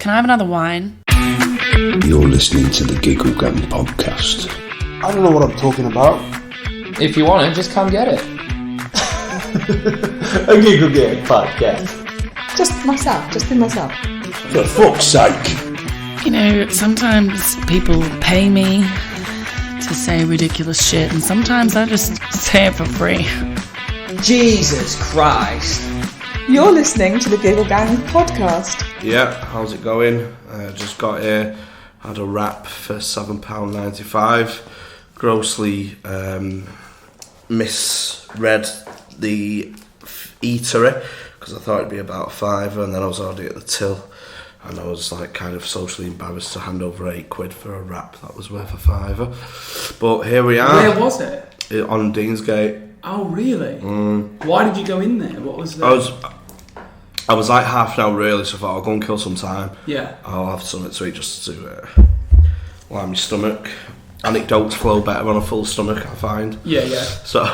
can I have another wine? You're listening to the Giggle Gang podcast. I don't know what I'm talking about. If you want it, just come get it. A Giggle Gang podcast. Just be myself. For fuck's sake. You know, sometimes people pay me to say ridiculous shit, and sometimes I just say it for free. Jesus Christ. You're listening to the Giggle Gang podcast. Yeah, how's it going? Just got here, had a wrap for £7.95. Grossly misread the eatery because I thought it'd be about £5, and then I was already at the till, and I was like kind of socially embarrassed to hand over £8 for a wrap that was worth £5. But here we are. Where was it? On Deansgate. Oh, really? Why did you go in there? What was that? I was like half an hour early, so I thought I'll go and kill some time. Yeah. I'll have something to eat just to line my stomach. Anecdotes flow better on a full stomach, I find. Yeah. So,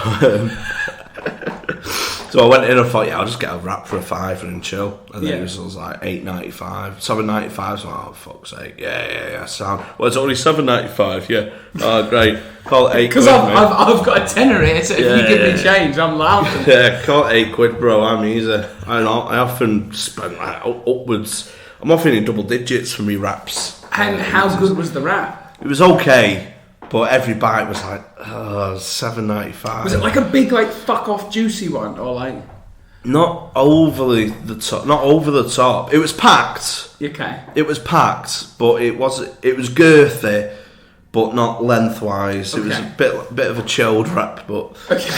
so I went in and thought, I'll just get a wrap for £5 and chill. And then it was like £8.95, £7.95. So oh, fuck's sake, yeah, sound. Well, it's only £7.95, yeah. Oh, great. Call it £8. Because I've got a tenner here, so if you give me change, I'm laughing. Yeah, call it £8, bro. I'm easy. I often spend like upwards. I'm often in double digits for me wraps. And how good was the wrap? It was okay. But every bite was like $7.95. Was it like a big, like, fuck off juicy one, or like? Not overly the top. Not over the top. It was packed. Okay. It was packed, but it was girthy, but not lengthwise. Okay. It was a bit of a chilled wrap, but okay.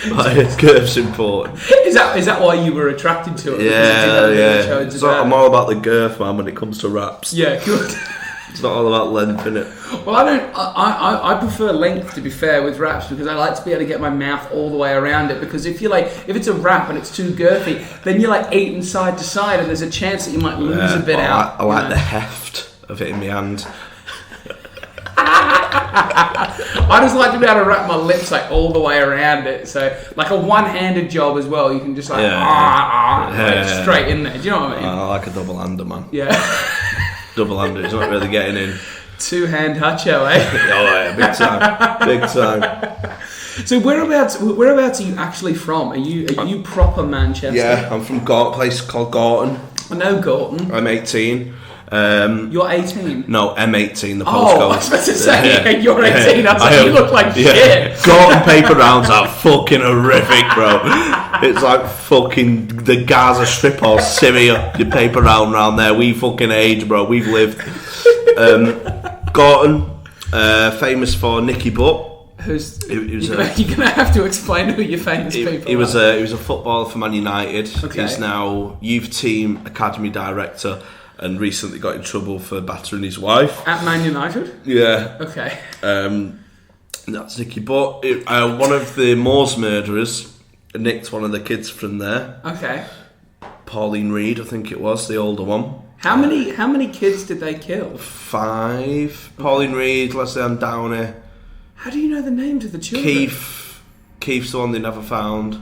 But girth's important. Is that why you were attracted to it? Yeah. I'm all about the girth, man, when it comes to wraps. Yeah, good. It's not all about length, innit? Well, I prefer length, to be fair, with wraps, because I like to be able to get my mouth all the way around it. Because if it's a wrap and it's too girthy, then you're like eating side to side, and there's a chance that you might lose a bit out. I like the heft of it in my hand. I just like to be able to wrap my lips like all the way around it, so like a one-handed job as well. You can just like straight in there. Do you know what I mean? I like a double-hander, man. Yeah. Double-hander, it's not really getting in. Two-hand hutcho, eh? Oh yeah, big time. So whereabouts are you actually from? Are you proper Manchester? Yeah, I'm from a place called Gorton. I know Gorton. I'm 18. You're 18? No, M18, the postcode. Oh, I was about to say, you're 18. I was like, you look like shit. shit. Gorton paper rounds are fucking horrific, bro. It's like fucking the Gaza Strip or Syria, the paper round there. We fucking age, bro. We've lived. Gorton, famous for Nicky Butt. You're gonna have to explain who your famous people are. He was a footballer for Man United. Okay. He's now youth team academy director, and recently got in trouble for battering his wife. At Man United? Yeah. Okay. That's Nicky Butt. One of the Moors murderers nicked one of the kids from there. Okay. Pauline Reed, I think it was, the older one. How many kids did they kill? 5. Pauline Reed, Leslie Ann Downey. How do you know the names of the children? Keith's the one they never found.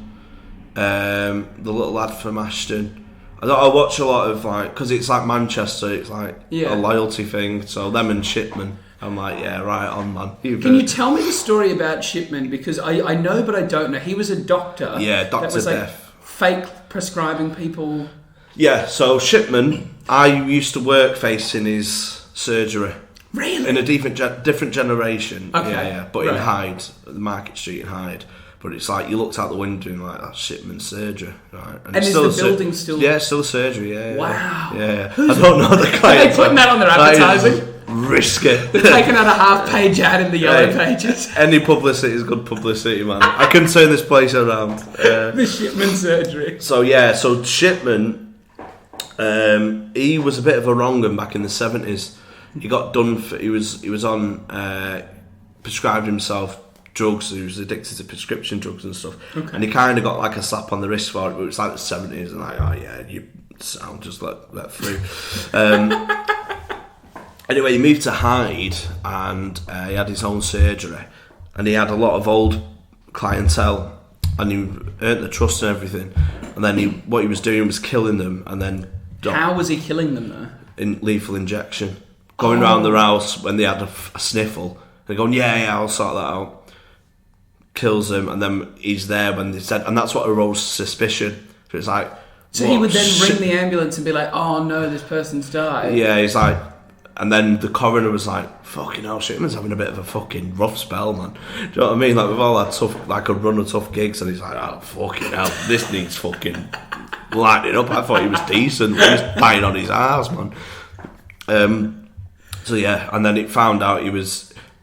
The little lad from Ashton. I watch a lot of, like, because it's like Manchester, it's like a loyalty thing. So them and Shipman, I'm like, yeah, right on, man. Can you tell me the story about Shipman? Because I know, but I don't know. He was a doctor. Yeah, Dr. That was like Death. Fake prescribing people. Yeah, so Shipman, I used to work facing his surgery. Really? In a different generation. Okay. Yeah. But in Hyde, the Market Street in Hyde. But it's like, you looked out the window and like, that's Shipman's surgery. Right? And is the building still... Yeah, it's still a surgery, yeah. Wow. Yeah. I don't know the client. Are they putting that on their advertising? Risk it. They're taking out a half-page ad in the yellow pages. Any publicity is good publicity, man. I can turn this place around. The Shipman surgery. So Shipman, he was a bit of a wrong 'un back in the 70s. He got done for... He was on... prescribed himself drugs. He was addicted to prescription drugs and stuff. Okay. And he kind of got like a slap on the wrist for it, but it was like the 70s, and like, oh yeah, you sound just let through. Anyway, he moved to Hyde, and he had his own surgery, and he had a lot of old clientele, and he earned the trust and everything. And then what he was doing was killing them, and then How was he killing them though? In lethal injection. Going around their house when they had a sniffle. They're going, yeah, I'll sort that out. Kills them, and then he's there when they said, and that's what arose suspicion. So it's like, so he would then ring the ambulance and be like, oh no, this person's died. Yeah, he's like, and then the coroner was like, fucking hell, Shipman's having a bit of a fucking rough spell, man. Do you know what I mean? Like, we've all had a run of tough gigs, and he's like, oh, fucking hell, this needs fucking lighting up. I thought he was decent. He was dying on his ass, man. So yeah, and then it found out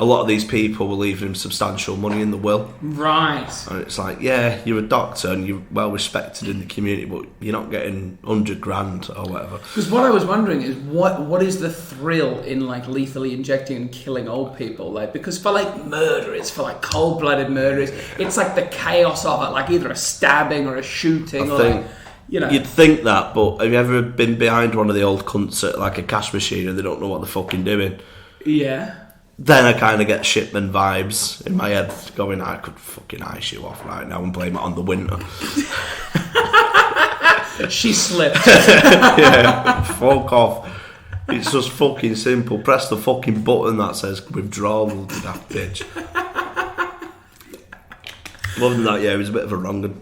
a lot of these people were leaving him substantial money in the will. Right. And it's like, yeah, you're a doctor and you're well respected in the community, but you're not getting 100 grand or whatever. Because what I was wondering is what is the thrill in like lethally injecting and killing old people? Like, because for like murderers, for like cold-blooded murderers, it's like the chaos of it, like either a stabbing or a shooting You'd think that, but have you ever been behind one of the old cunts at like a cash machine and they don't know what they're fucking doing? Yeah. Then I kind of get Shipman vibes in my head, going, I could fucking ice you off right now and blame it on the winter. She slipped. Yeah, fuck off. It's just fucking simple. Press the fucking button that says withdrawal, you daft bitch. Other than that, yeah, it was a bit of a wrong one.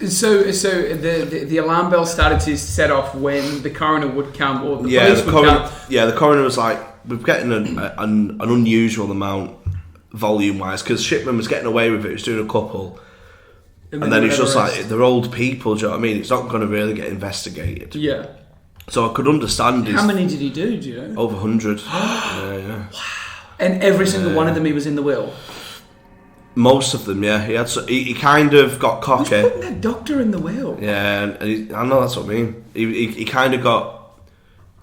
So the alarm bell started to set off when the coroner would come, or the police would come. Yeah, the coroner was like, we're getting an unusual amount volume-wise, because Shipman was getting away with it. He was doing a couple, and then he's just like, they're old people. Do you know what I mean? It's not going to really get investigated. Yeah. So I could understand. How many did he do? Do you know? Over 100. Yeah. Wow. And every single one of them, he was in the will. Most of them, yeah. He kind of got cocky. Who's putting that doctor in the will? Yeah, and I know that's what I mean. He kind of got.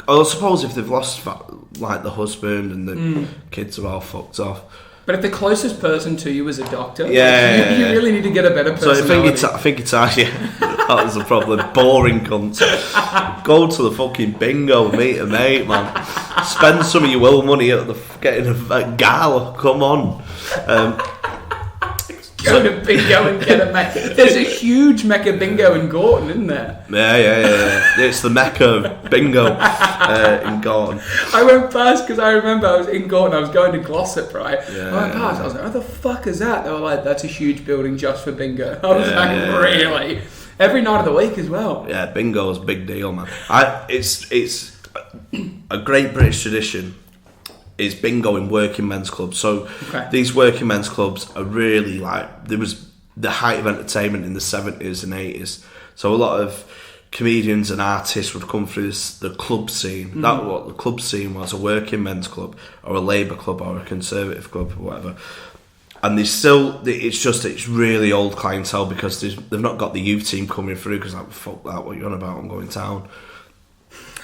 I suppose if they've lost like the husband and the kids are all fucked off. But if the closest person to you is a doctor, you really need to get a better personality. So I think it's yeah, that was the problem. Boring cunts. Go to the fucking bingo, meet a mate, man. Spend some of your will money at getting a gala. Come on. Go to bingo and get a mate. There's a huge Mecca bingo in Gorton, isn't there? Yeah. It's the Mecca of bingo in Gorton. I went past because I remember I was in Gorton. I was going to Glossop, right? Yeah, I went past. I was like, "What the fuck is that?" They were like, "That's a huge building just for bingo." I was like, "Really?" Every night of the week as well. Yeah, bingo's a big deal, man. It's a great British tradition. Is bingo in working men's clubs. So these working men's clubs are really like, there was the height of entertainment in the 70s and 80s. So a lot of comedians and artists would come through the club scene. That's what the club scene was, a working men's club or a Labour club or a Conservative club or whatever. And it's really old clientele because they've not got the youth team coming through because like, fuck that, what are you on about, I'm going town.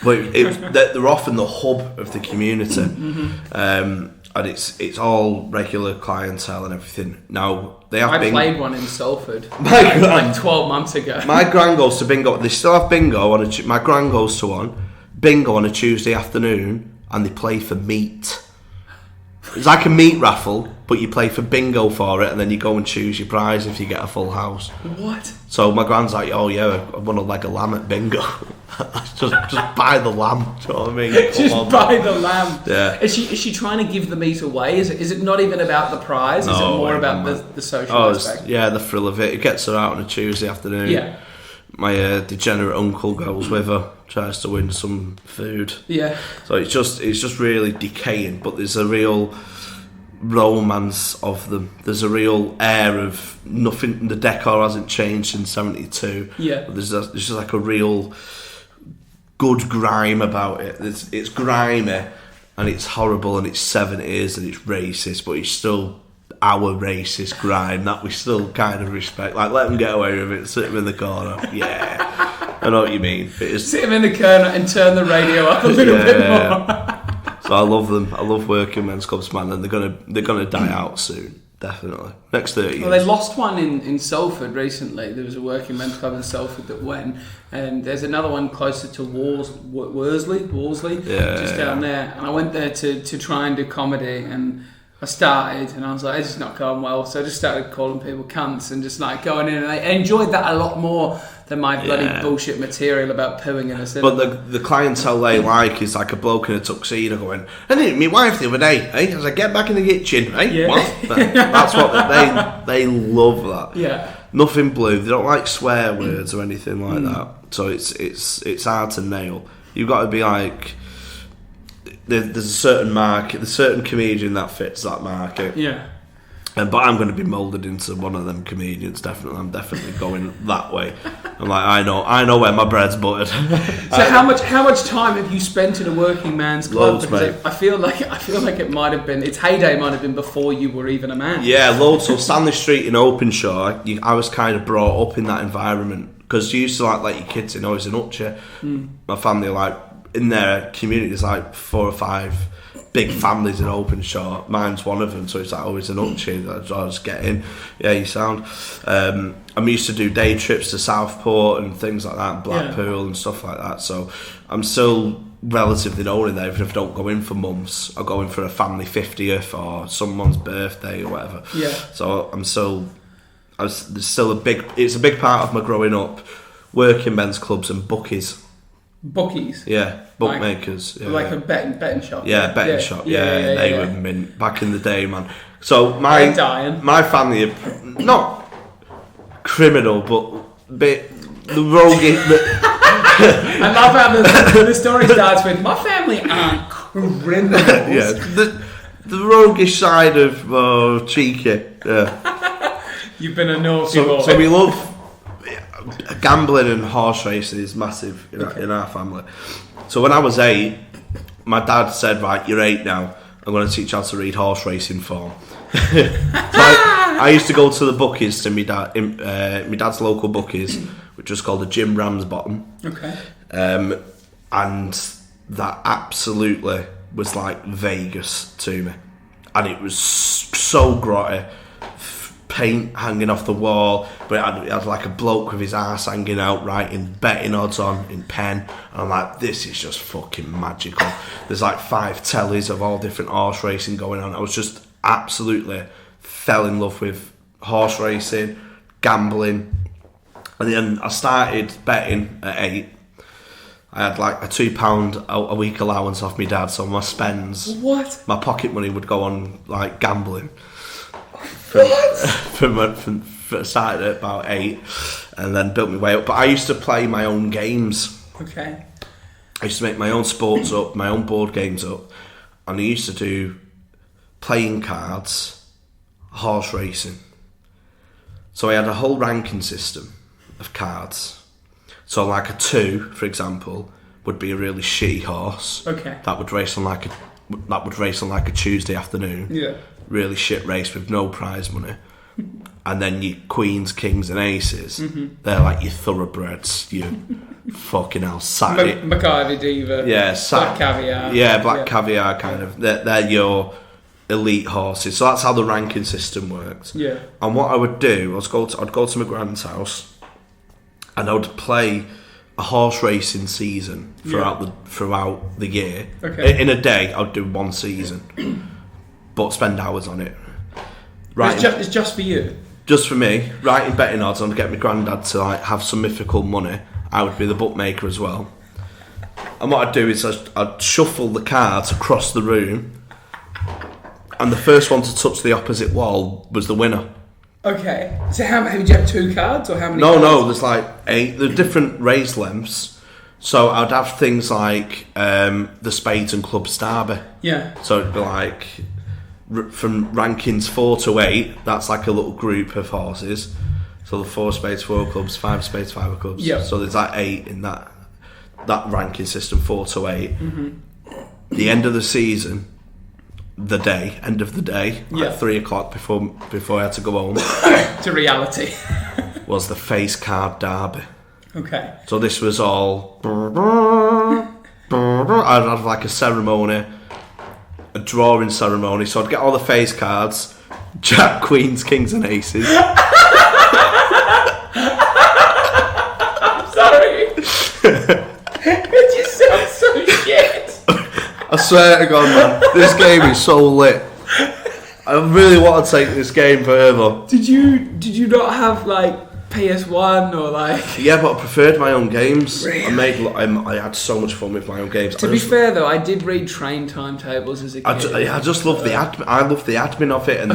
But they're often the hub of the community, and it's all regular clientele and everything. Now I played one in Salford like 12 months ago. My gran goes to bingo. They still have bingo on my gran goes to one bingo on a Tuesday afternoon, and they play for meat. It's like a meat raffle, but you play for bingo for it, and then you go and choose your prize if you get a full house. What? So my gran's like, oh yeah, I won a leg of lamb at bingo. just buy the lamb. Do you know what I mean? Just buy the lamb. Yeah. Is she trying to give the meat away? Is it not even about the prize? Is it more about the social aspect? Yeah, the thrill of it. It gets her out on a Tuesday afternoon. Yeah. My degenerate uncle goes with her, tries to win some food. Yeah. So it's just really decaying, but there's a real romance of them. There's a real air of nothing. The decor hasn't changed since '72. Yeah. But there's just like a real good grime about it. It's grimy and it's horrible and it's 70s and it's racist, but it's still our racist grime that we still kind of respect. Like, let them get away with it, sit them in the corner. Yeah, I know what you mean. Sit them in the corner and turn the radio up a little bit more. So I love them. I love working men's clubs, man, and they're gonna die out soon. Definitely. Next 30 years. Well, they lost one in Salford recently. There was a working men's club in Salford that went, and there's another one closer to Worsley, just down there. And I went there to try and do comedy, and I started and I was like, it's just not going well. So I just started calling people cunts and just like going in, and I enjoyed that a lot more than my bloody bullshit material about pooing in a cinema. But the clientele they like is like a bloke in a tuxedo going, I didn't meet my wife the other day, eh? I was like, get back in the kitchen, eh? Yeah. What? That's what they love that. Yeah. Nothing blue. They don't like swear words or anything like that. So it's hard to nail. You've got to be like, there's a certain market, there's a certain comedian that fits that market. Yeah. But I'm going to be moulded into one of them comedians. Definitely, I'm definitely going that way. I'm like, I know where my bread's buttered. So how much time have you spent in a working man's club? Loads, because mate. I feel like it might have been, its heyday might have been before you were even a man. Yeah, loads. So Stanley Street in Openshaw, I was kind of brought up in that environment because you used to like let your kids in. I was in Utcher. My family are like in their community. There's like 4 or 5 big families in Openshaw. Mine's one of them, so it's like always an Utcher. I just get in. Yeah, you sound. I used to do day trips to Southport and things like that, Blackpool and stuff like that. So I'm still relatively old in there, even if I don't go in for months. I go in for a family 50th or someone's birthday or whatever. Yeah. So there's still it's a big part of my growing up, working men's clubs and bookies. Bookies? Yeah, bookmakers. Like a betting shop? Yeah, betting shop. Yeah, they were mint back in the day, man. So They're dying. my family are not criminal, but bit the roguish. I love how the story starts with, my family aren't criminals. Yeah, the roguish side of cheeky. Yeah. You've been a naughty boy. So we love gambling, and horse racing is massive in our family. So when I was 8, my dad said, right, you're 8 now, I'm going to teach you how to read horse racing form. So I used to go to the bookies, to my dad's local bookies, which was called the Jim Ramsbottom. Okay. And that absolutely was like Vegas to me. And it was so grotty. Paint hanging off the wall, but it had like a bloke with his arse hanging out writing betting odds on in pen, and I'm like, this is just fucking magical. There's like 5 tellies of all different horse racing going on. I was just absolutely fell in love with horse racing, gambling, and then I started betting at 8. I had like a £2 a week allowance off my dad, so my spends, my pocket money would go on like gambling. From started at about 8 and then built my way up. But I used to play my own games. Okay. I used to make my own sports up, my own board games up, and I used to do playing cards, horse racing. So I had a whole ranking system of cards. So like a 2, for example, would be a really shitty horse. Okay. That would race on like a Tuesday afternoon. Yeah. Really shit race with no prize money. And then your queens, kings and aces, they're like your thoroughbreds, you fucking hell, Saturday. Maccabi Diva. Yeah, Black Caviar. Yeah, Black Caviar kind of. They're your elite horses. So that's how the ranking system works. Yeah. And what I would do, I'd go to my grand's house and I would play a horse racing season throughout the year. Okay. In a day, I'd do 1 season. But spend hours on it. Right, It's just for you. just for me, writing betting odds and get my granddad to like have some mythical money. I would be the bookmaker as well. And what I'd do is I'd shuffle the cards across the room, and the first one to touch the opposite wall was the winner. Okay. So how many? Did you have 2 cards or how many? No, there's like 8. There's different raised lengths. So I'd have things like the Spades and Clubs Derby. Yeah. So it'd be like from rankings 4 to 8. That's like a little group of horses. So the 4 Spades, 4 Clubs, 5 Spades, 5 Clubs. Yeah. So there's like 8 in that ranking system, 4 to 8. The end of the season, end of the day, at 3 o'clock before I had to go home, To reality. was the face card derby. Okay. So this was all. I'd have like a ceremony, a drawing ceremony. So I'd get all the face cards, Jack, Queens, Kings, and Aces. Sorry. It just sounds so shit. I swear to God, man, this game is so lit. I really want to take this game further. Did you not have like PS1 or like? Yeah, but I preferred my own games. Really? I had so much fun with my own games. To be fair though, I did read train timetables as a kid. I just love the admin. I love the admin of it and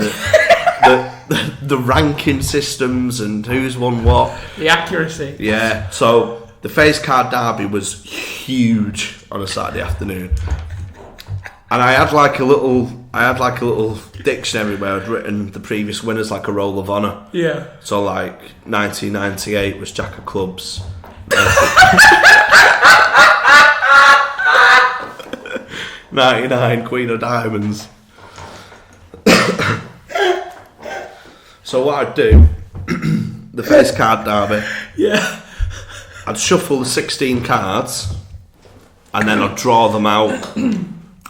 the ranking systems and who's won what. The accuracy. Yeah. So the face card derby was huge on a Saturday afternoon, and I had like a little dictionary where I'd written the previous winners like a roll of honour. Yeah. So like 1998 was Jack of Clubs. 99 Queen of Diamonds. So what I'd do, the face card derby. Yeah. I'd shuffle the 16 cards, and then I'd draw them out.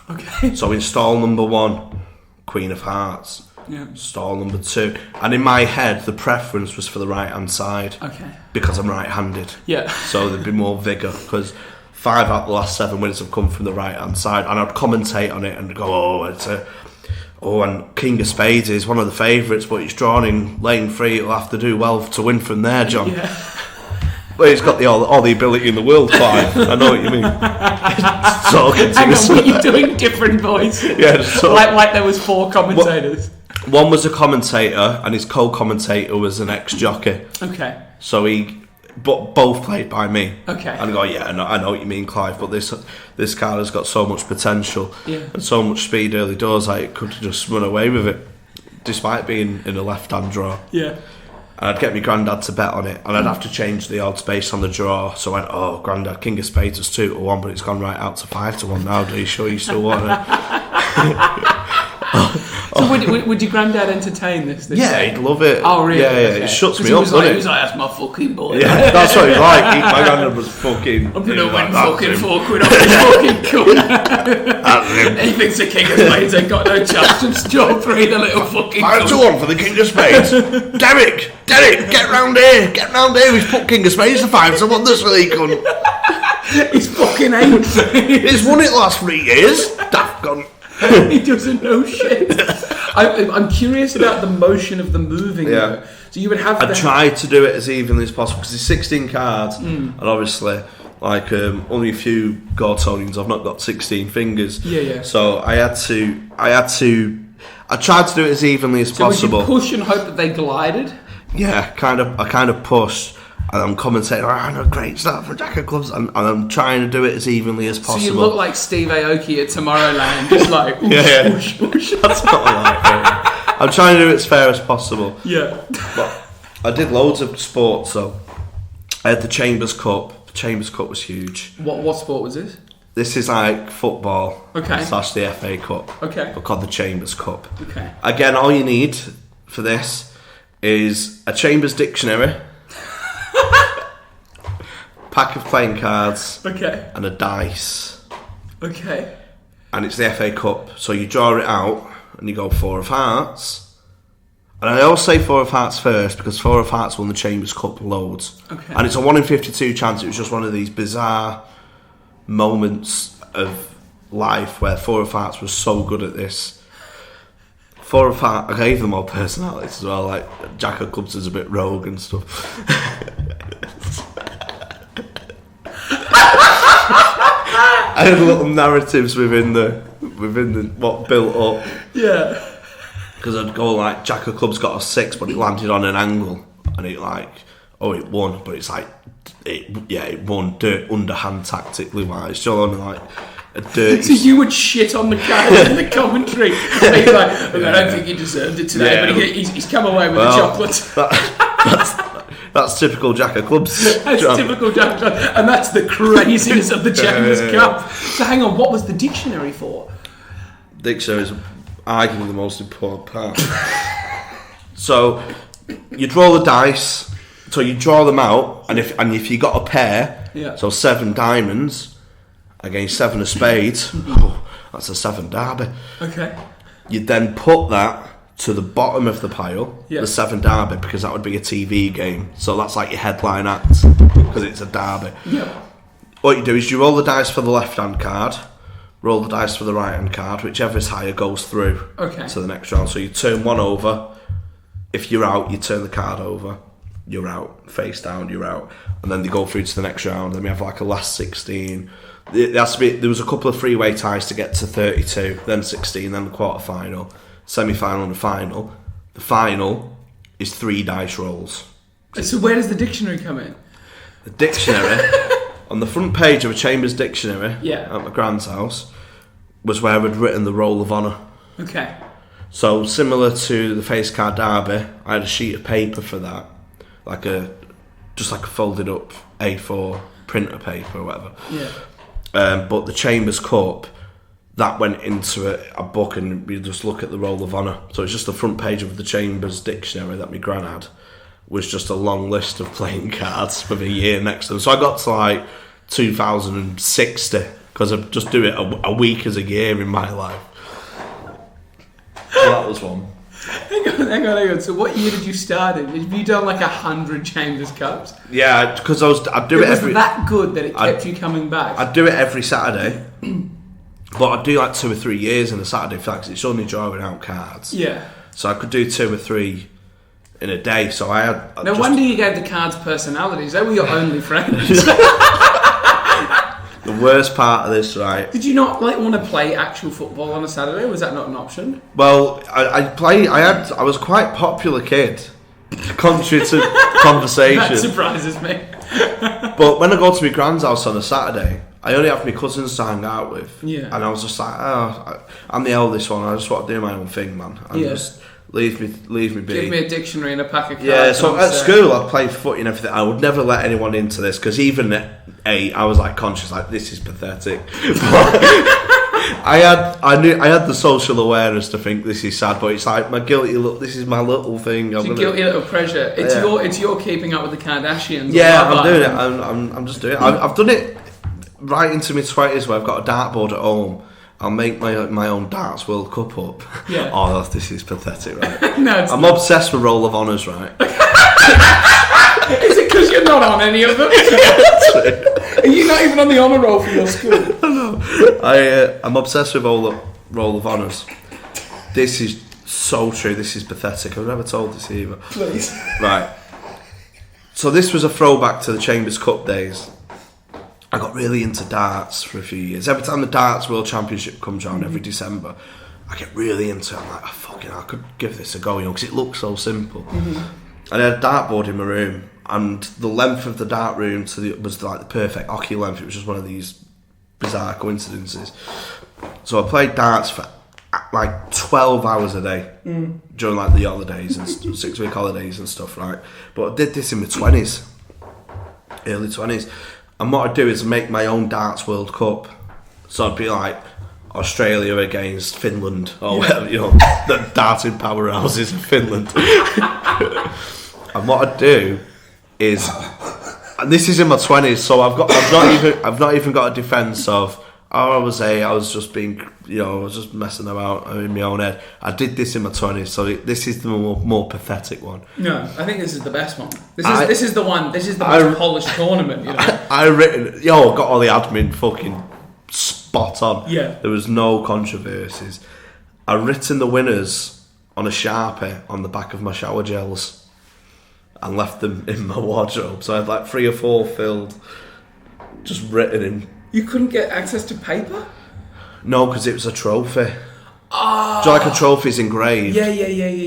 Okay. So in stall number 1, Queen of Hearts. Yeah. Stall number 2, and in my head the preference was for the right hand side. Okay. Because I'm right-handed. Yeah. So there'd be more vigour because 5 out of the last 7 winners have come from the right hand side, and I'd commentate on it and go, and King of Spades is one of the favourites, but he's drawn in lane 3. He'll have to do well to win from there, John. Yeah. But he's got all the ability in the world, Clive. I know what you mean. Hang on, were you doing different voices? Yeah, like there was 4 commentators. One was a commentator, and his co-commentator was an ex-jockey. Okay. So both played by me. Okay. And I go, yeah, I know what you mean, Clive, but this card has got so much potential and so much speed early doors, like it could just run away with it, despite being in a left-hand draw. Yeah. And I'd get my granddad to bet on it, and I'd have to change the odds based on the draw. So I went, granddad, King of Spades was 2-1, but it's gone right out to 5-1 now. Are you sure you still want it? So would your granddad entertain this? Yeah, he'd love it. Oh, really? Yeah, okay. It shuts me he up, was doesn't like, it? He was like, that's my fucking boy. Yeah, that's what he's like. My granddad was fucking... I'm going to win like, fucking 4 quid off this fucking cunt. He thinks the King of Spades ain't got no chance. Just draw 3 the little fucking 5-1 for the King of Spades. Derek, get round here. Get round here. We've put King of Spades to 5-1 this week, cunt. He's fucking 8. He's won it last 3 years. Daft cunt. He doesn't know shit. I'm curious about the motion of the moving. Yeah. Though. So you would have. I tried to do it as evenly as possible because there's 16 cards, and obviously, like only a few Gortonians, I've not got 16 fingers. Yeah. So I tried to do it as evenly as possible. Would you push and hope that they glided? Yeah, I kind of pushed. And I'm commentating, no, great start from Jack of Clubs, and I'm trying to do it as evenly as possible. So you look like Steve Aoki at Tomorrowland, just like, oosh, oosh. That's not like it. I'm trying to do it as fair as possible. Yeah. But I did loads of sports, so I had the Chambers Cup. The Chambers Cup was huge. What sport was this? This is like football / Okay. the FA Cup. Okay. But called the Chambers Cup. Okay. Again, all you need for this is a Chambers dictionary, pack of playing cards, Okay. and a dice. Okay. And it's the FA Cup, so you draw it out and you go 4 of Hearts. And I always say 4 of Hearts first because 4 of Hearts won the Chambers Cup loads. Okay. And it's a 1 in 52 chance. It was just one of these bizarre moments of life where 4 of Hearts was so good at this. 4 of Hearts, I gave them all personalities as well, like Jack of Clubs is a bit rogue and stuff. I had little narratives within the what built up. Yeah. Because I'd go like Jack of Clubs got a 6, but it landed on an angle, and it it won, but it's like it won underhand tactically wise. So only like a dirty. So you would shit on the cards in the commentary. And he's like, I don't think he deserved it today, but he's come away with the chocolate. That's typical Jack of Clubs. That's typical Jack of Clubs, and that's the craziness of the Chambers Cup. So hang on, what was the dictionary for? Dictionary is arguably the most important part. So you draw the dice. So you draw them out, and if you got a pair, so 7 diamonds against 7 of spades, that's a 7 derby. Okay. You'd then put that to the bottom of the pile, the 7 derby, because that would be a TV game. So that's like your headline act, because it's a derby. Yep. What you do is you roll the dice for the left-hand card, roll the dice for the right hand card. Whichever is higher goes through to the next round. So you turn one over. If you're out, you turn the card over. You're out. Face down, you're out. And then they go through to the next round. Then we have like a last 16. There was a couple of three-way ties to get to 32, then 16, then the quarter-final, semi-final and the final. The final is 3 dice rolls. So where does the dictionary come in? The dictionary, on the front page of a Chambers dictionary at my grand's house, was where I'd written the Roll of Honour. Okay. So similar to the face card derby, I had a sheet of paper for that, just like a folded up A4 printer paper or whatever. Yeah. But the Chambers Cup, that went into a book, and we just look at the Roll of Honour. So it's just the front page of the Chambers dictionary that my gran had, was just a long list of playing cards with a year next to them. So I got to like 2060, because I just do it a week as a year in my life. So that was one. Hang on. So what year did you start in? Have you done like 100 Chambers Cups? Yeah, because I'd do it every... It was that good that it kept you coming back? I'd do it every Saturday, but I'd do like 2 or 3 years in a Saturday, because it's only drawing out cards. Yeah. So I could do 2 or 3 in a day, so I had... No wonder you gave the cards personalities. They were your only friends. The worst part of this, right? Did you not want to play actual football on a Saturday? Was that not an option? Well, I was quite a popular kid, contrary to conversation. That surprises me. But when I go to my grand's house on a Saturday, I only have my cousins to hang out with. Yeah. And I was just like, I'm the eldest one. I just want to do my own thing, man. And just leave me be. Give me a dictionary and a pack of cards. Yeah, so at school I played footy and everything. I would never let anyone into this, because even at 8 I was like conscious, like, this is pathetic. I had the social awareness to think this is sad, but it's like my guilty look. This is my little thing. It's your guilty little pleasure. It's your keeping up with the Kardashians. Yeah, I'm doing it. I'm just doing it. I've done it right into my 20s, where I've got a dartboard at home. I'll make my own darts World Cup up. Yeah. Oh, this is pathetic, right? No, I'm obsessed with Roll of Honours, right? Is it because you're not on any of them? Are you not even on the honour roll for your school? No. I'm obsessed with Roll of Honours. This is so true. This is pathetic. I've never told this either. Please. Right. So this was a throwback to the Chambers Cup days. I got really into darts for a few years. Every time the Darts World Championship comes around every December, I get really into it. I'm like, I could give this a go, because it looks so simple. And I had a dartboard in my room, and the length of the dart room was like the perfect hockey length. It was just one of these bizarre coincidences. So I played darts for like 12 hours a day during like the holidays and 6-week holidays and stuff, right? But I did this in my 20s, early 20s. And what I'd do is make my own Darts World Cup. So I'd be like Australia against Finland, or whatever, the darting powerhouses of Finland. And what I'd do is, and this is in my 20s, so I've not even got a defence of, I was just being, I was just messing about in my own head. I did this in my 20s, so this is the more pathetic one. No, I think this is the best one. This is the most polished tournament. Got all the admin fucking spot on. Yeah. There was no controversies. I written the winners on a Sharpie on the back of my shower gels and left them in my wardrobe. So I had like 3 or 4 filled, just written in. You couldn't get access to paper? No, because it was a trophy. Oh. Do you like a trophy's engraved? Yeah.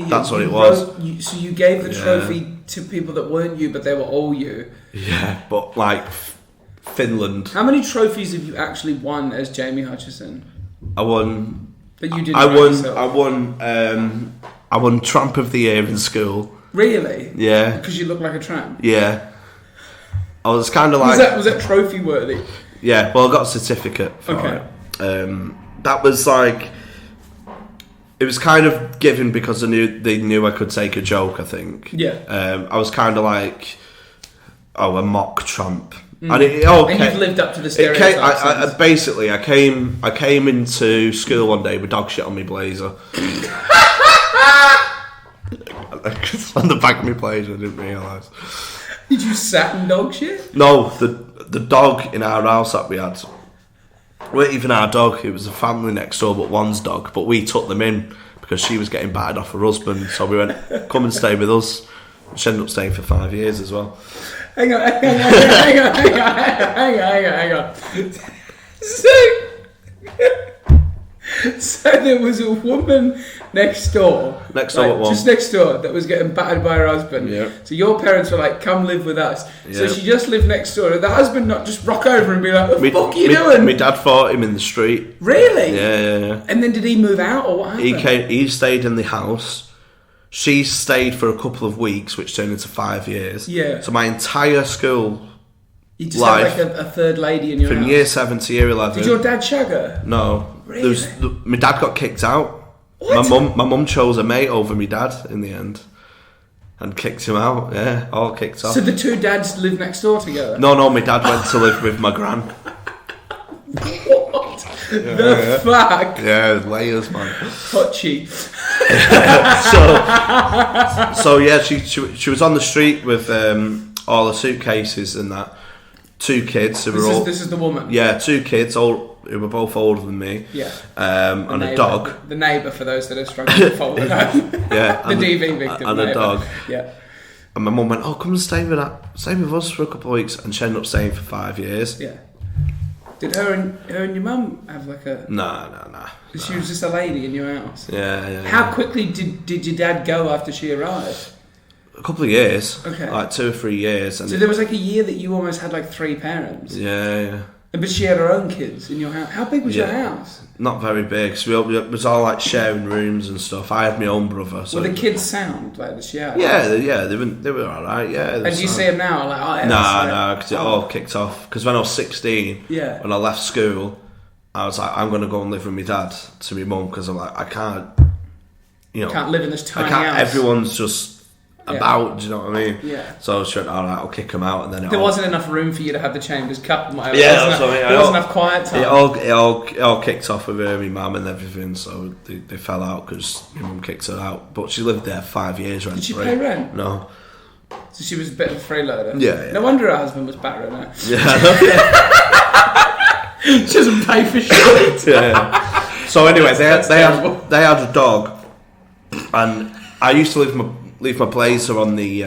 That's what it was. So you gave the trophy to people that weren't you, but they were all you. Yeah, but like Finland. How many trophies have you actually won as Jamie Hutchinson? I won. But you didn't. I won Tramp of the Year in school. Really? Yeah. Because you look like a tramp. Yeah. I was kind of like. Was that trophy worthy? Yeah. Well, I got a certificate for it. That was like. It was kind of given because they knew I could take a joke, I think. Yeah. I was kind of like, a mock tramp. And you've lived up to the stereotype. Basically, I came into school one day with dog shit on my blazer. On the back of my blazer, I didn't realise. Did you sat in dog shit? No, the dog in our house that we had, weren't even our dog. It was a family next door, but one's dog. But we took them in because she was getting battered off her husband. So we went, come and stay with us. She ended up staying for 5 years as well. Hang on. So there was a woman next door. Next door, like, what one? just next door, that was getting battered by her husband. Yeah. So your parents were like, "Come live with us." So Yeah. she just lived next door. Did the husband not just rock over and be like, "What the fuck are you doing?" My dad fought him in the street. Really? Yeah. And then did he move out or what happened? He stayed in the house. She stayed for a couple of weeks, which turned into 5 years. Yeah. So my entire school, You just life, had like a third lady in your from house. year 7 to year 11. Did your dad shag her? No. Really? My dad got kicked out. What? My mum chose a mate over my dad in the end, and kicked him out. Yeah, all kicked off. So the two dads live next door together? No, my dad went to live with my gran. What the fuck? Yeah, layers, man. Hot cheek. So yeah, she was on the street with all the suitcases and that. 2 kids who were all. This is the woman. Yeah, 2 kids, all who were both older than me. Yeah. And a dog. The neighbour, for those that are struggling to follow it out. Yeah. The DV victim. And a dog. Yeah. And my mum went, "Oh, come and stay with us for a couple of weeks," and she ended up staying for 5 years. Yeah. Did her and your mum have like a? Nah. She was just a lady in your house. Yeah. How quickly did your dad go after she arrived? A couple of years. Okay. Like 2 or 3 years. And So there was like a year that you almost had like 3 parents. Yeah. But she had her own kids in your house. How big was your house? Not very big. So it was all like sharing rooms and stuff. I had my own brother. So Were the kids sound like the share? Yeah, they were all right. Yeah. And do you see them now? Like, oh, yeah, Nah, because it all kicked off. Because when I was 16, Yeah. when I left school, I was like, I'm going to go and live with my dad to my mum because I'm like, I can't, Can't live in this tiny I can't. house. Everyone's just about. Do you know what I mean? Yeah. So she went, all right, I'll kick them out, and then There wasn't enough room for you to have the chambers cut. Yeah, that's what I mean. There wasn't enough quiet time. It all kicked off with her, my mum and everything. So they fell out because my mum kicked her out. But she lived there 5 years. Rent Did she free. pay rent? No. So she was a bit of a freeloader. Yeah. No wonder her husband was battering her. Yeah. She doesn't pay for shit. Yeah. So anyway, they had a dog, and I used to leave my blazer on the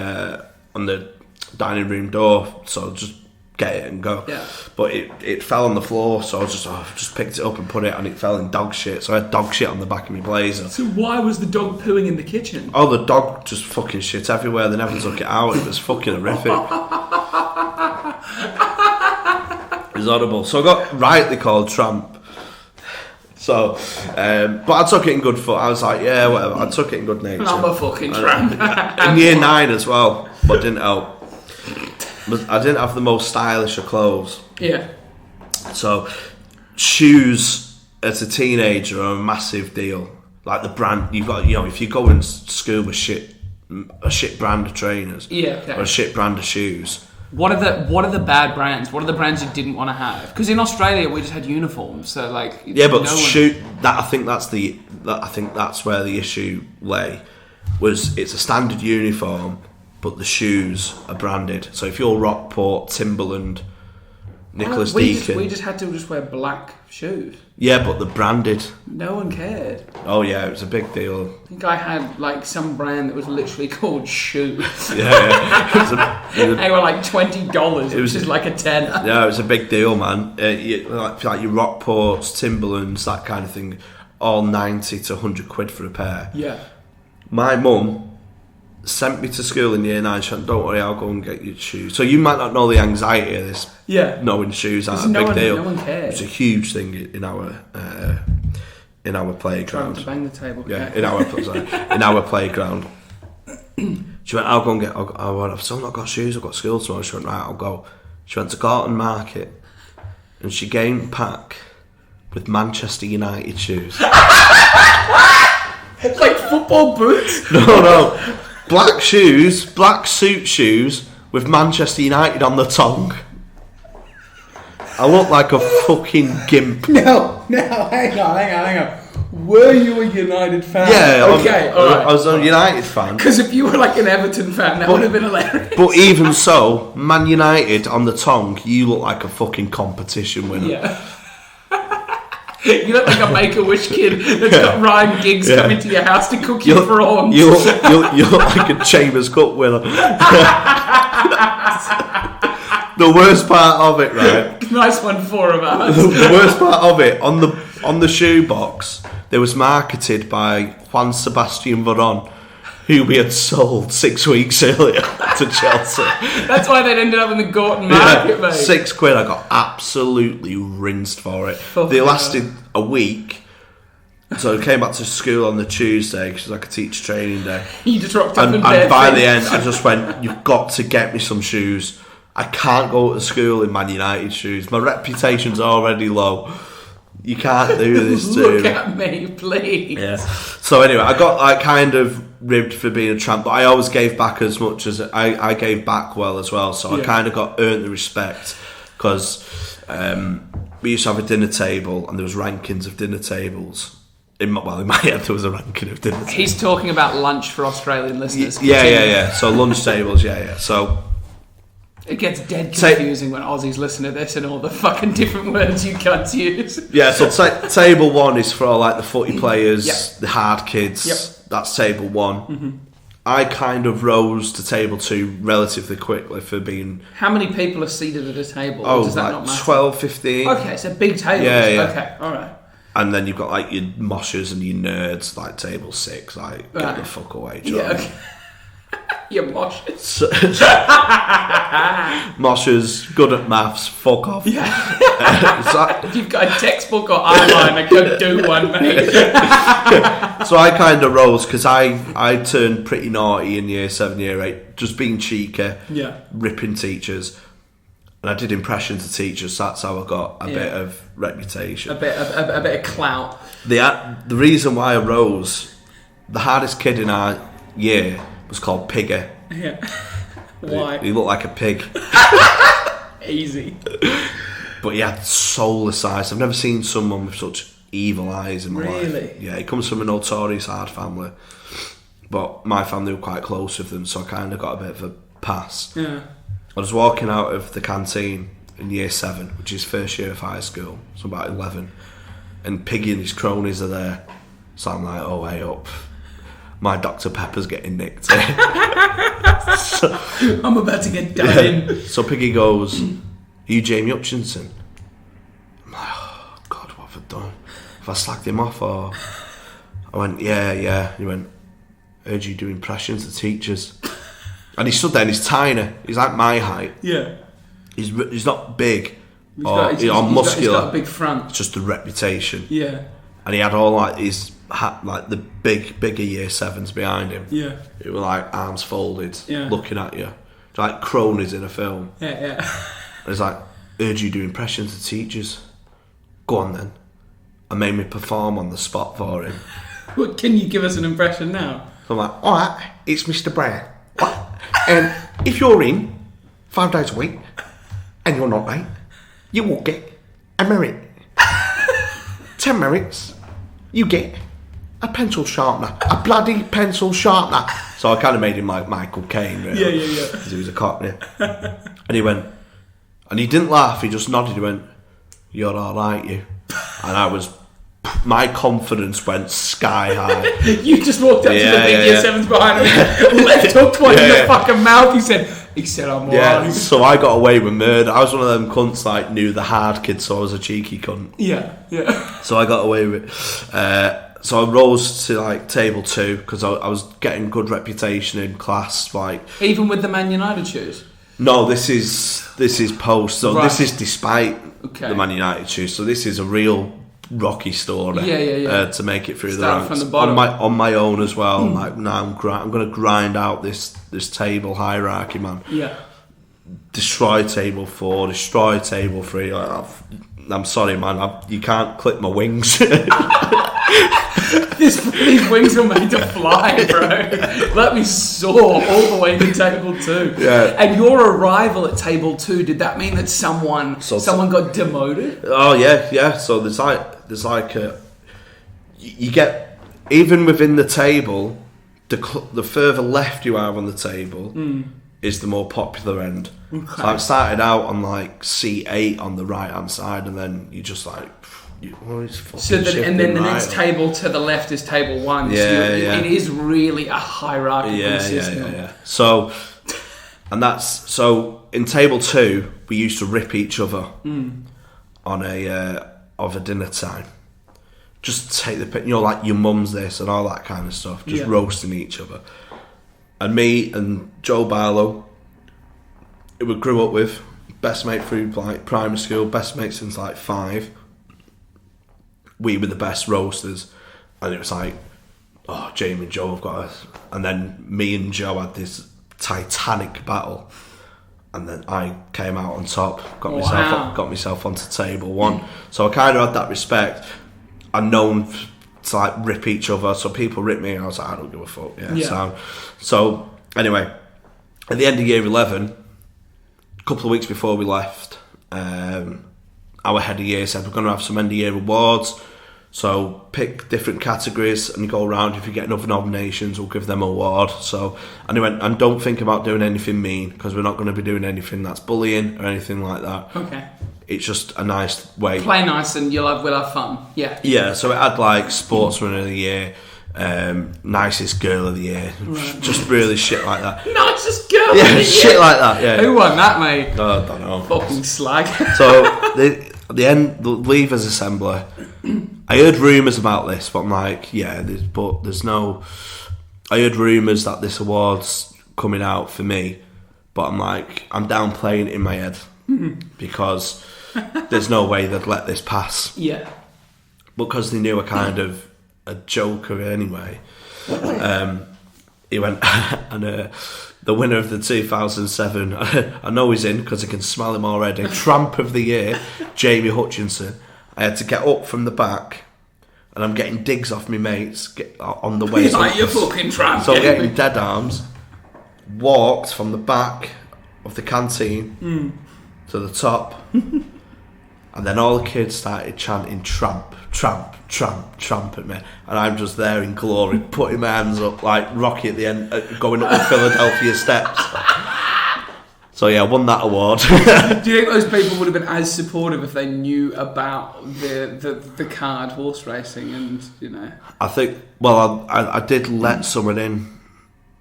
dining room door, so just get it and go. Yeah. But it fell on the floor, so I just picked it up and put it, and it fell in dog shit. So I had dog shit on the back of my blazer. So why was the dog pooing in the kitchen? Oh, the dog just fucking shit everywhere. They never took it out. It was fucking horrific. It was horrible. So I got rightly called tramp. So, but I took it in good foot. I was like, yeah, whatever. I took it in good nature. I'm a fucking tramp. In year 9 as well, but it didn't help. I didn't have the most stylish of clothes. Yeah. So, shoes as a teenager are a massive deal. Like the brand, you've got, if you go in school with a shit brand of trainers, or a shit brand of shoes. What are the bad brands? What are the brands you didn't want to have? Because in Australia we just had uniforms, so like but I think that's where the issue lay. Was it's a standard uniform, but the shoes are branded. So if you're Rockport, Timberland, Nicholas Deacon, we just had to just wear black shoes. Yeah, but they're branded. No one cared. Oh yeah, it was a big deal. I think I had like some brand that was literally called Shoes. Yeah. They were like $20, which is like a tenner. Yeah, it was a big deal, man. Like your Rockports, Timberlands, that kind of thing, all 90 to 100 quid for a pair. Yeah. My mum sent me to school in year 9. She went, don't worry, I'll go and get you shoes. So you might not know the anxiety of this. Yeah. Knowing shoes aren't a big deal. No one cares. It's a huge thing in our playground. Trying to bang the table. Yeah, in our playground. She went, I'll go and get. I went, I've still not got shoes. I've got school tomorrow. She went, right, I'll go. She went to Garton Market, and she came back with Manchester United shoes. Like football boots? No. Black shoes, black suit shoes with Manchester United on the tongue. I look like a fucking gimp. No, hang on. Were you a United fan? Yeah, okay, alright. I was a United fan. Because if you were like an Everton fan, that would have been hilarious. But even so, Man United on the tongue, you look like a fucking competition winner. Yeah. You look like a Make-A-Wish kid that's got Ryan Giggs coming to your house to cook you prawns. You look like a Chambers Cup winner. The worst part of it, right? Nice one, 4 of us. The worst part of it, on the shoebox, there was marketed by Juan Sebastian Veron, who we had sold 6 weeks earlier to Chelsea. That's why they'd ended up in the Gorton market, mate. £6. I got absolutely rinsed for it. They lasted a week. So I came back to school on the Tuesday because it was like a teacher training day. You just rocked up and by the end, I just went, you've got to get me some shoes. I can't go to school in Man United shoes. My reputation's already low. You can't do this to Look at me, please. Yeah. So anyway, I got like kind of ribbed for being a tramp, but I always gave back as much as I gave back well as well. So I kind of earned the respect because we used to have a dinner table and there was rankings of dinner tables. In my head there was a ranking of dinner tables. He's talking about lunch for Australian listeners. Yeah. So lunch tables, yeah. So it gets dead confusing when Aussies listen to this and all the fucking different words you can't use. Yeah, so table 1 is for all like the footy players, the hard kids. Yep. That's table 1. Mm-hmm. I kind of rose to table 2 relatively quickly for being... How many people are seated at a table? Oh, does that like not matter? 12, 15. Okay, so big tables. Yeah. Okay, all right. And then you've got like your moshers and your nerds, like table 6, like get the fuck away, John. Yeah, okay. Your moshers. Moshers, good at maths, fuck off. Yeah. You've got a textbook or eyeliner, go do one, mate. So I kind of rose because I turned pretty naughty in year 7, year 8, just being cheeky, ripping teachers. And I did impressions of teachers, so that's how I got a bit of reputation. A bit of clout. The reason why I rose, the hardest kid in our year was called Piggy. Yeah. Why? He looked like a pig. Easy. But he had soulless eyes. I've never seen someone with such evil eyes in my life. Really? Yeah, he comes from a notorious hard family. But my family were quite close with them, so I kind of got a bit of a pass. Yeah. I was walking out of the canteen in year 7, which is first year of high school, so about 11, and Piggy and his cronies are there. So I'm like, oh, hey up. My Dr. Pepper's getting nicked. I'm about to get done in. So Piggy goes, are you Jamie Hutchinson? I'm like, oh, God, what have I done? Have I slacked him off? Or I went, yeah. He went, heard you do impressions of teachers. And he stood there and he's tiny. He's like my height. Yeah. He's not big He's muscular. He's got a big front. It's just the reputation. Yeah. And he had all like his like the bigger year 7s behind him. Yeah. It were like arms folded, Yeah. looking at you. It's like cronies in a film. Yeah. And it's like, heard you do impressions of teachers. Go on then. And made me perform on the spot for him. What, can you give us an impression now? So I'm like, alright, it's Mr. Brown. And if you're in 5 days a week and you're not late, you will get a merit. 10 merits, you get a pencil sharpener. A bloody pencil sharpener. So I kind of made him like Michael Caine, really. Yeah. Because he was a cockney. And he went, and he didn't laugh, he just nodded, he went, you're alright, you. And my confidence went sky high. You just walked up to the big year 7s behind him, left hooked one in the fucking mouth. He said, I'm alright. Yeah, so I got away with murder. I was one of them cunts like knew the hard kids, so I was a cheeky cunt. Yeah. So I got away with it. So I rose to like table 2 because I was getting good reputation in class. Like even with the Man United shoes. No, this is post. So this is despite the Man United shoes. So this is a real rocky story. Yeah. To make it through Start the ranks from the bottom. on my own as well. Like now I'm going to grind out this table hierarchy, man. Yeah. Destroy table 4. Destroy table 3. I'm sorry, man. You can't clip my wings. These wings are made to fly, bro. Let me soar all the way to table 2. Yeah. And your arrival at table 2, did that mean that someone got demoted? Oh yeah. So there's like you get, even within the table, the further left you are on the table is the more popular end. Okay. So I started out on like C8 on the right hand side, and then you just like It's fucking So that, and then the shifting next right. table to the left is table 1. Yeah, so yeah. It is really a hierarchical system. Yeah. So in table 2, we used to rip each other on a dinner time. Just take the pic, like your mum's this and all that kind of stuff. Just roasting each other. And me and Joe Barlow, who we grew up with, best mate through like primary school, best mate since like 5. We were the best roasters, and it was like, oh, Jamie and Joe have got us. And then me and Joe had this titanic battle, and then I came out on top, got myself onto table 1. So I kind of had that respect. I'm known to like rip each other, so people rip me, and I was like, I don't give a fuck. So anyway, at the end of year 11, a couple of weeks before we left, our head of year said we're going to have some end of year awards. So pick different categories and go around. If you get enough nominations, we'll give them an award. So, and he went, and don't think about doing anything mean, because we're not going to be doing anything that's bullying or anything like that. Okay. It's just a nice way. Play nice and we'll have fun. Yeah. Yeah, so it had like sportsman of the year, nicest girl of the year, just really shit like that. Nicest girl of the year? Yeah, shit like that, yeah. Who won that, mate? I don't know. Fucking slag. So, at the end, the Leavers Assembly, I heard rumours about this, but I'm like, there's no... I heard rumours that this award's coming out for me, but I'm like, I'm downplaying it in my head, because there's no way they'd let this pass. Yeah. Because they knew a kind of a joker anyway. He went, and the winner of the 2007, I know he's in because I can smell him already, Tramp of the Year, Jamie Hutchinson. I had to get up from the back, and I'm getting digs off my mates on the way. Like you fucking tramp. So I'm getting dead arms, walked from the back of the canteen to the top, and then all the kids started chanting tramp, tramp, tramp, tramp at me, and I'm just there in glory, putting my hands up like Rocky at the end, going up the Philadelphia steps. So yeah, I won that award. Do you think those people would have been as supportive if they knew about the card horse racing and, I think, well, I did let someone in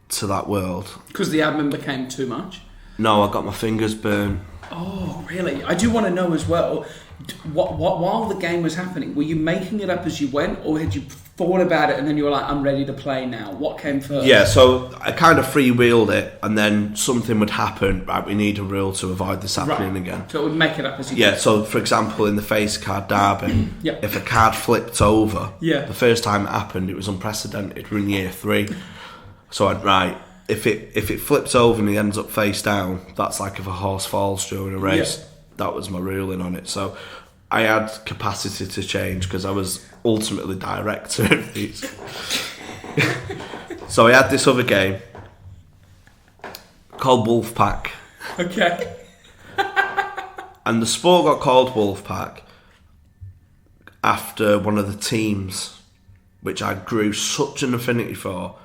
to that world. Because the admin became too much? No, I got my fingers burned. Oh, really? I do want to know as well, while the game was happening, were you making it up as you went, or had you thought about it and then you were like, I'm ready to play now? What came first? Yeah, so I kind of freewheeled it, and then something would happen, right, we need a rule to avoid this happening again. So it would make it up as you Yeah, go. so for example, in the face card derby, if a card flipped over, the first time it happened, it was unprecedented, we're in year 3. So I'd write, if it flips over and he ends up face down, that's like if a horse falls during a race. That was my ruling on it. So I had capacity to change because I was ultimately director of these. So I had this other game called Wolfpack. Okay. And the sport got called Wolfpack after one of the teams which I grew such an affinity for,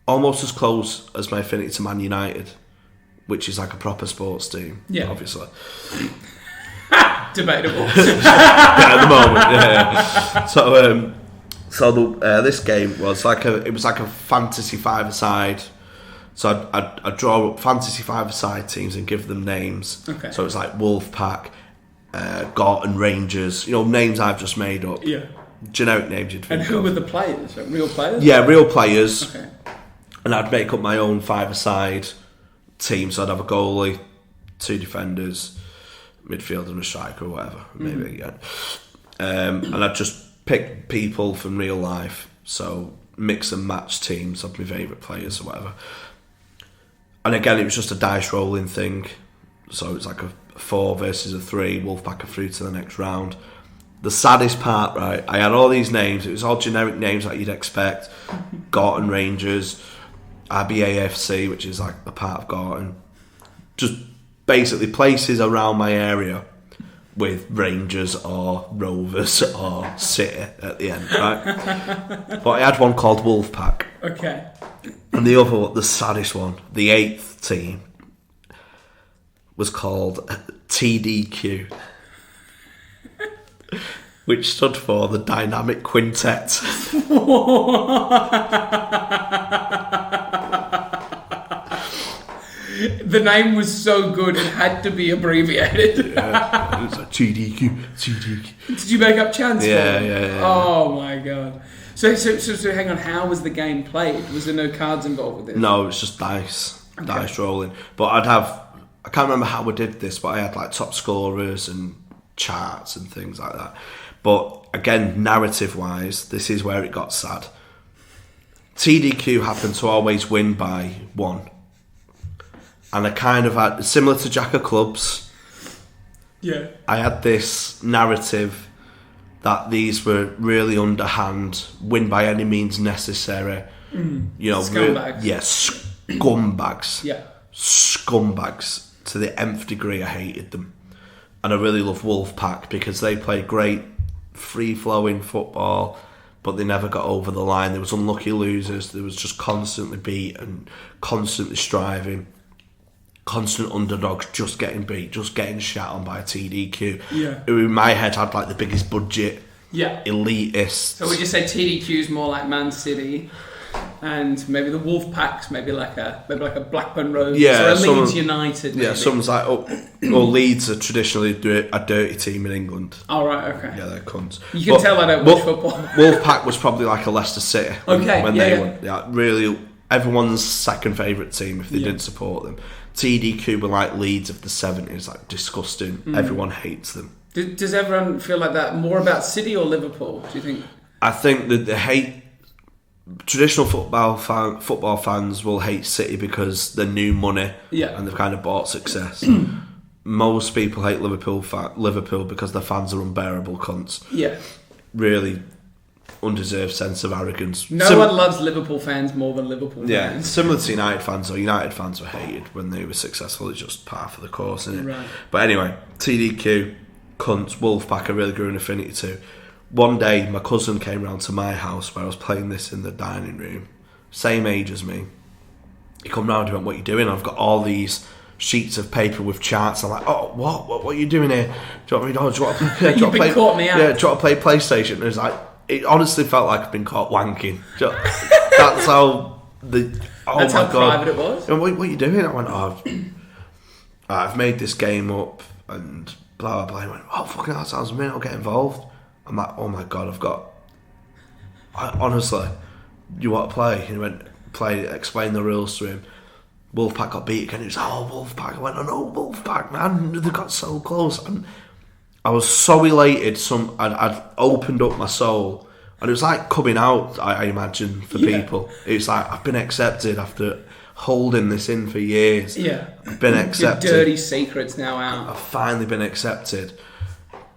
almost as close as my affinity to Man United, which is like a proper sports team, obviously. Debatable. At the moment, yeah. So this game was like a fantasy 5-a-side. So I'd draw up fantasy 5-a-side teams and give them names. Okay. So it's like Wolfpack, Gorton Rangers, names I've just made up. Yeah. Generic names you'd think And who of. were the players? Like real players? Yeah, real players. Okay. And I'd make up my own 5-a-side team. So I'd have a goalie, 2 defenders, midfielder and a striker or whatever, maybe. Yeah. And I'd just pick people from real life. So mix and match teams of my favourite players or whatever. And again, it was just a dice rolling thing. So it's like a 4 versus a 3, Wolfpack are through to the next round. The saddest part, right, I had all these names. It was all generic names like you'd expect. Gorton Rangers, RBAFC, which is like a part of Gorton. Just basically places around my area with Rangers or Rovers or City at the end, right? But I had one called Wolfpack. Okay. And the other one, the saddest one, the 8th team, was called TDQ. which stood for the Dynamic Quintet. The name was so good it had to be abbreviated. Yeah, it was like TDQ. Did you make up chants for it? Yeah. Oh my god. So hang on, how was the game played? Was there no cards involved with it? No, it's just dice rolling. But I can't remember how we did this, but I had like top scorers and charts and things like that. But again, narrative-wise, this is where it got sad. TDQ happened to always win by 1. And I kind of had, similar to Jack of Clubs, Yeah. I had this narrative that these were really underhand, win by any means necessary. You know, Scumbags. Scumbags. Yeah. Scumbags to the nth degree. I hated them. And I really love Wolfpack because they played great free-flowing football, but they never got over the line. There was unlucky losers. There was just constantly beat and constantly striving. Constant underdogs, just getting beat, just getting shat on by a TDQ. Yeah. Who in my head had like the biggest budget, Yeah. elitist. So would you say TDQ's more like Man City, and maybe the Wolfpack's maybe like a Blackburn Rovers or a Leeds United? Maybe. Yeah, someone's like, Leeds are traditionally a dirty team in England. Oh right, okay. Yeah, they're cunts. You can tell I don't watch football. Wolfpack was probably like a Leicester City when they yeah. won. Yeah, really, everyone's second favourite team if they didn't support them. TDQ were like Leeds of the 70s, like disgusting. Everyone hates them. Does everyone feel like that more about City or Liverpool, do you think? I think that they hate traditional football fans will hate City because they're new money and they've kind of bought success. Most people hate Liverpool because their fans are unbearable cunts. Yeah. Really undeserved sense of arrogance. No one loves Liverpool fans more than Liverpool Yeah, fans. similar to United fans, though. United fans were hated when they were successful. It's just par for the course, isn't it? Right. But anyway, TDQ, cunts, Wolfpack, I really grew an affinity to. One day, my cousin came round to my house where I was playing this in the dining room. Same age as me. He come round and went, "What are you doing?" I've got all these sheets of paper with charts. I'm like, "Oh, what are you doing here? Do you want me? Oh, do you want to play? You've been caught me out. Yeah, do you want to play PlayStation?" And it was like, it honestly felt like I've been caught wanking. That's how That's how private it was. And what are you doing? I went, I've made this game up and blah blah blah. He went, "Oh, fucking hell, that sounds mint. I'll get involved." I'm like, "Oh my god, honestly, you want to play?" And he went, "Play." Explain the rules to him. Wolfpack got beat again. He was like, "Oh, Wolfpack." I went, "I know Wolfpack, man. They got so close." And I was so elated. I'd opened up my soul, and it was like coming out. I imagine for people, it was like I've been accepted after holding this in for years. Yeah, I've been accepted. Your dirty secrets now out. I've finally been accepted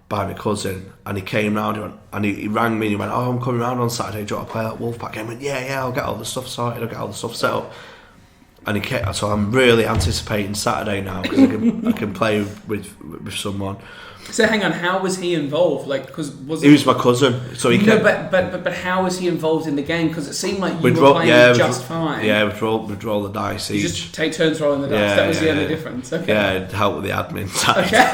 by my cousin, and he came round. He rang me and he went, "Oh, I'm coming round on Saturday. Do you want to play that Wolfpack game?" I went, "Yeah, I'll get all the stuff sorted. I'll get all the stuff set up." And he came, so I'm really anticipating Saturday now because I can play with someone. So hang on, how was he involved? Like, because he was my cousin, so he no, but how was he involved in the game? Because it seemed like you were playing just fine. Yeah, we'd roll the dice. You just take turns rolling the dice. That was the only difference. Okay. Yeah, it'd help with the admin side. Okay.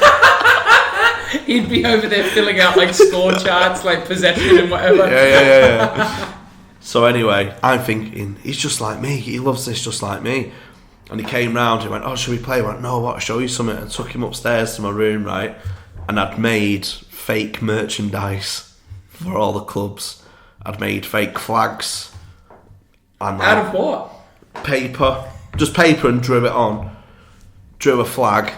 He'd be over there filling out like score charts, like possession and whatever. Yeah. So anyway, I'm thinking he's just like me. He loves this just like me. And he came round. He went, "Oh, should we play?" I went, "No, I'll show you something." And took him upstairs to my room, right? And I'd made fake merchandise for all the clubs. I'd made fake flags. And Out of what? Paper. Just paper, and drew it on. Drew a flag.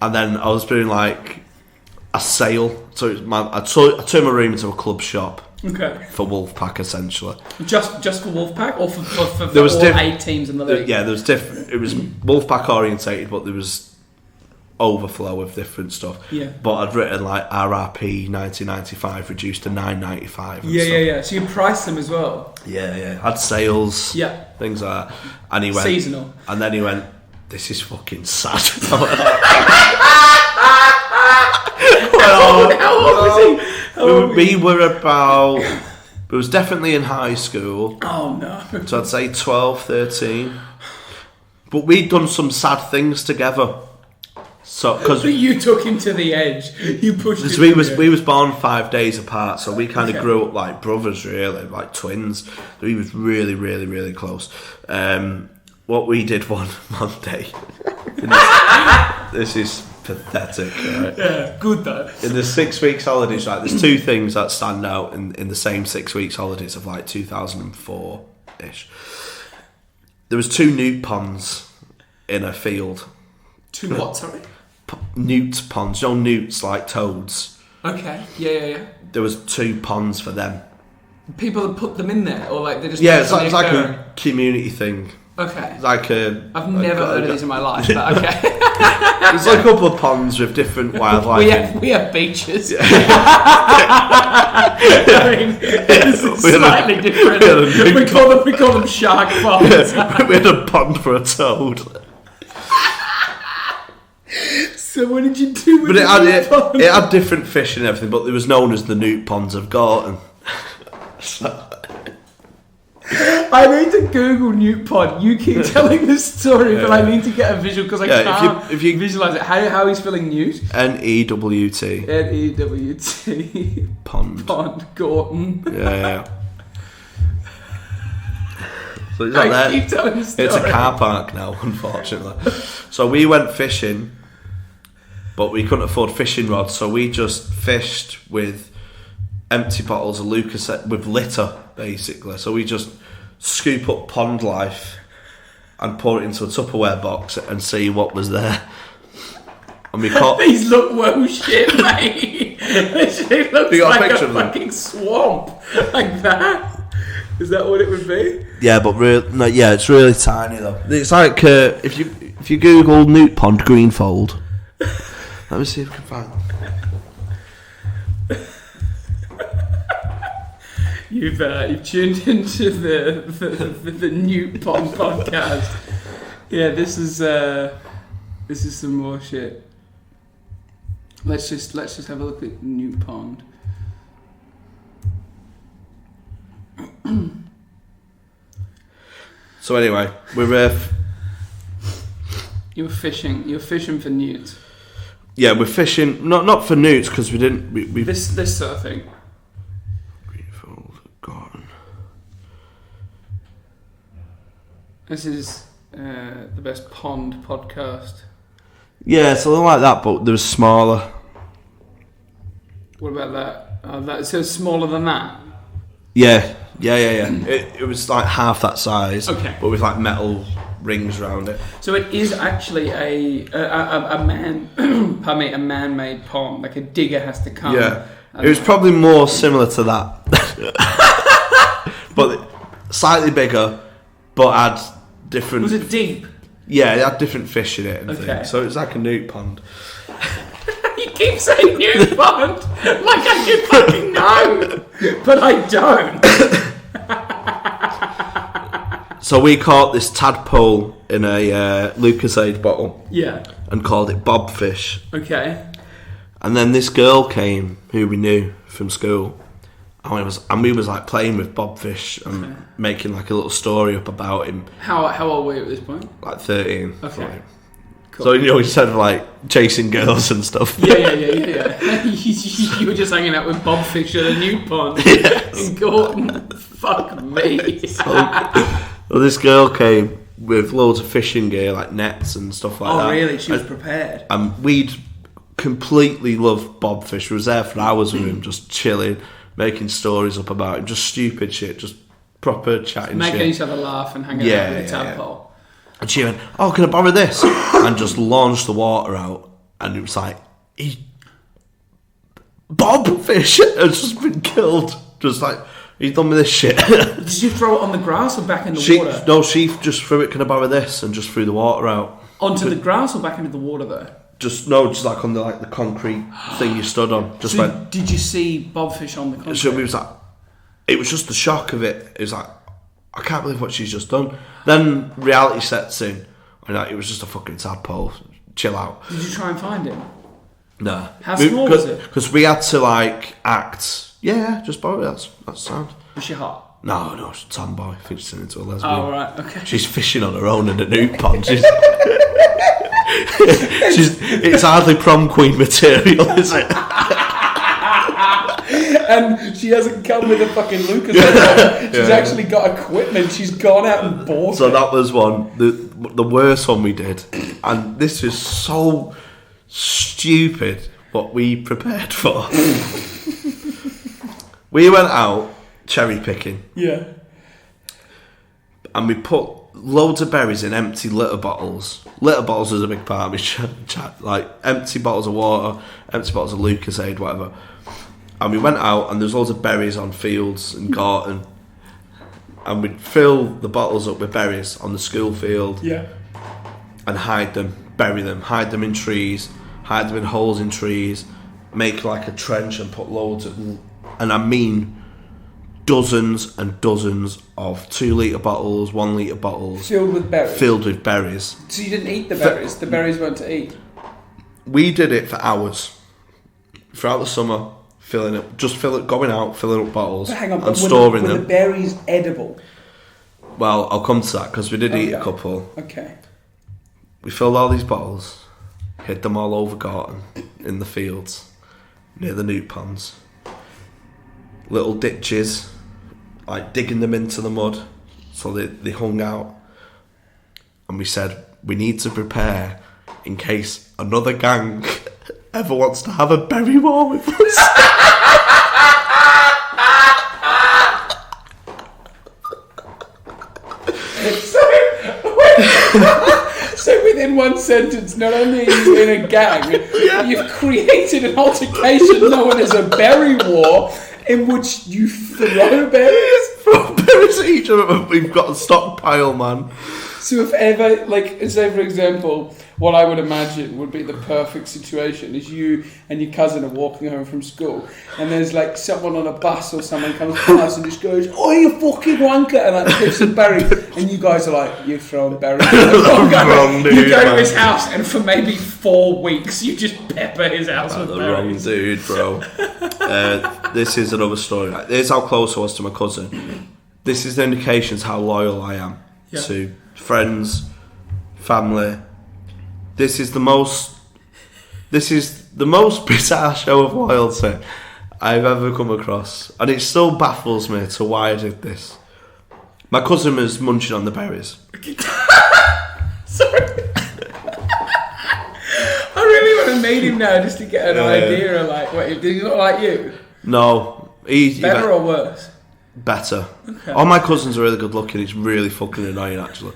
And then I was doing like a sale. So I turned my room into a club shop. Okay. For Wolfpack, essentially. Just for Wolfpack, or for there was all 8 teams in the league? Yeah, there was different. It was Wolfpack orientated, but there was overflow of different stuff. Yeah. But I'd written like RRP 1995 reduced to 9.95. Yeah. So you priced them as well. Yeah. Had sales. Yeah. Things like that. And he went seasonal. And then he went, "This is fucking sad." How old was he? We were about. It was definitely in high school. Oh no. So I'd say 12, 13. But we'd done some sad things together. So because you took him to the edge, you pushed him. We was born 5 days apart, so we kind of grew up like brothers, really, like twins. We was really, really, really close. What we did one day. This is pathetic, right? Yeah, good though. In the 6 weeks holidays, right, there's two things that stand out in the same 6 weeks holidays of like 2004-ish. There was 2 newt ponds in a field. 2 what, sorry? Newt ponds. You know, newts like toads. Okay, yeah. There was 2 ponds for them. People that put them in there, or like they just... Yeah, it's like a community thing. Okay. Like I've never heard of this in my life, but okay. There's like a couple of ponds with different wildlife. we have beaches. I mean, this is slightly different. We call them shark ponds. We had a pond for a toad. So what did you do with it pond? It had different fish and everything, but it was known as the newt ponds of Gorton. I need to Google newt pond. You keep telling this story, but I need to get a visual because I can't if you visualise it. How he's spelling newt? Newt. Newt. Pond. Gorton. Yeah. So it's not there. Keep telling the story. It's a car park now, unfortunately. So we went fishing, but we couldn't afford fishing rods, so we just fished with empty bottles of Lucasade with litter, basically. So we just scoop up pond life and pour it into a Tupperware box and see what was there. And we caught... These look well shit, mate. It looks like a fucking swamp. Like that. Is that what it would be? Yeah, but it's really tiny though. It's like if you Google newt pond Greenfold. Let me see if I can find them. You've tuned into the Newt Pond podcast. Yeah, this is some more shit. Let's just have a look at Newt Pond. So anyway, we're You were fishing for newts. Yeah, we're fishing not for newts because we didn't. We this sort of thing. Gone. This is the best pond podcast. Yeah, something like that, but there was smaller. What about that? That so smaller than that. Yeah. It was like half that size. Okay. But with like metal rings around it. So it is actually a man-made pond. Like a digger has to come. Yeah. It was probably more similar to that. But slightly bigger, but had different... Was it deep? Yeah, it had different fish in it and Okay. things. So it was like a newt pond. You keep saying newt pond like I should fucking know, but I don't. So we caught this tadpole in a Lucasade bottle. Yeah. And called it bobfish. Okay. And then this girl came who we knew from school, and we was like playing with bobfish and making like a little story up about him. How old were you at this point? Like 13. Okay. Cool. So you said like chasing girls and stuff. Yeah. You were just hanging out with bobfish at a newt pond. Yes. In Gorton. Fuck me. Well, this girl came with loads of fishing gear, like nets and stuff like that. Oh, really? She was prepared. And we'd completely loved bobfish. We was there for hours with him, just chilling, making stories up about him, just stupid shit, just proper chatting Making shit. each other laugh and hanging out with a tadpole. And she went, "Oh, can I borrow this?" And just launched the water out, and it was like, bobfish had just been killed. Just like, he's done with this shit. Did you throw it on the grass or back in the water? No, she just threw it, "Can I borrow this?" And just threw the water out. Onto the grass or back into the water though? Just like on the concrete thing you stood on. Just so went. Did you see bobfish on the concrete? So we was like, it was just the shock of it. It was like, I can't believe what she's just done. Then reality sets in, and like, it was just a fucking tadpole. Chill out. Did you try and find him? No. How small was it? Because we had to like act. Yeah, just borrow it. That's sound. Was she hot? No, she's a tomboy. I think she's turned into a lesbian. Oh right, okay. She's fishing on her own in a newt pond. It's hardly prom queen material, is it? And she hasn't come with a fucking Lucas head. She's actually got equipment. She's gone out and bought So it. that was one. The worst one we did. And this is so stupid what we prepared for. We went out cherry picking. Yeah. And we put loads of berries in empty litter bottles. Litter bottles is a big part of my chat. Like empty bottles of water, empty bottles of Lucasade, whatever. And we went out and there's loads of berries on fields and garden. And we'd fill the bottles up with berries on the school field. Yeah. And hide them, bury them, hide them in trees, hide them in holes in trees, make like a trench and put loads of, and I mean dozens and dozens of 2 litre bottles, 1 litre bottles. Filled with berries? Filled with berries. So you didn't eat the berries? The berries weren't to eat? We did it for hours. Throughout the summer, going out, filling up bottles But hang on, and storing were them. the berries edible? Well, I'll come to that because we did eat a couple. Okay. We filled all these bottles, hid them all over garden, in the fields, near the newt ponds. Little ditches, like digging them into the mud, so they hung out. And we said, we need to prepare in case another gang ever wants to have a berry war with us. So within one sentence, not only are you in a gang, you've created an altercation known as a berry war, in which you throw berries. Throw berries at each other. We've got a stockpile, man. So if ever, like, say for example, what I would imagine would be the perfect situation is you and your cousin are walking home from school, and there's like someone on a bus or someone comes past and just goes, "Oh, you fucking wanker!" and like picks some berries, and you guys are like, "You've thrown berries." Wrong dude, you go to man. his house, and for maybe 4 weeks, you just pepper his house with The berries. wrong dude, bro. This is another story. This is how close I was to my cousin. This is the indications how loyal I am to friends, family. This is the most bizarre show of loyalty I've ever come across, and it still baffles me to why I did this. My cousin was munching on the berries. Sorry. I really want to meet him now just to get an idea of like, wait, did he look like you? No, Better or worse? Better. Okay. All my cousins are really good looking. It's really fucking annoying, actually.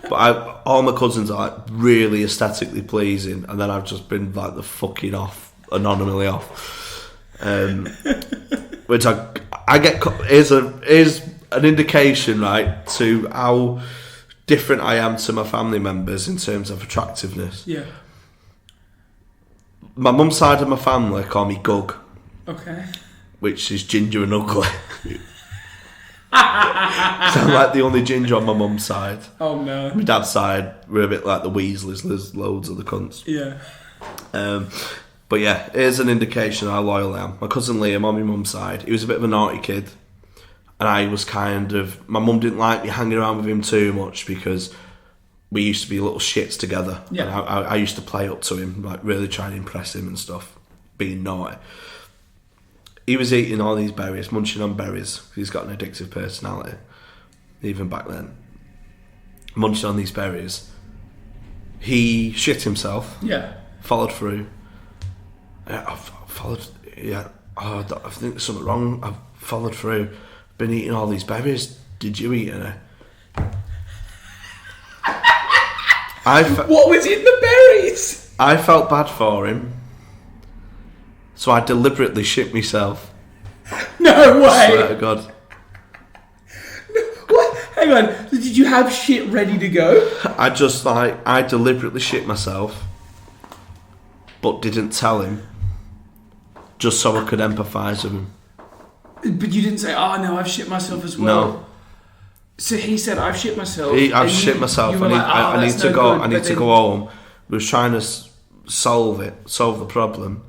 But all my cousins are like really aesthetically pleasing, and then I've just been like the fucking off, anonymously off. Which I get is an indication, right, to how different I am to my family members in terms of attractiveness. Yeah. My mum's side of my family call me Gug. Okay. Which is ginger and ugly. I'm like the only ginger on my mum's side. Oh no. My dad's side, we're a bit like the Weasleys. There's loads of the cunts. Yeah. But yeah, here's an indication of how loyal I am. My cousin Liam on my mum's side, he was a bit of a naughty kid, and I was my mum didn't like me hanging around with him too much because we used to be little shits together. Yeah. And I used to play up to him, like really trying to impress him and stuff, being naughty. He was eating all these berries, munching on berries. He's got an addictive personality, even back then. Munching on these berries. He shit himself. Yeah. Followed through. I think there's something wrong. I've followed through. Been eating all these berries. Did you eat any? What was in the berries? I felt bad for him. So I deliberately shit myself. No way. Swear to God. What? Hang on. Did you have shit ready to go? I deliberately shit myself, but didn't tell him, just so I could empathise with him. But you didn't say, "Oh no, I've shit myself as well." No. So he said, "I've shit myself." I've shit myself. I need to go. I need to go home. We was trying to solve the problem.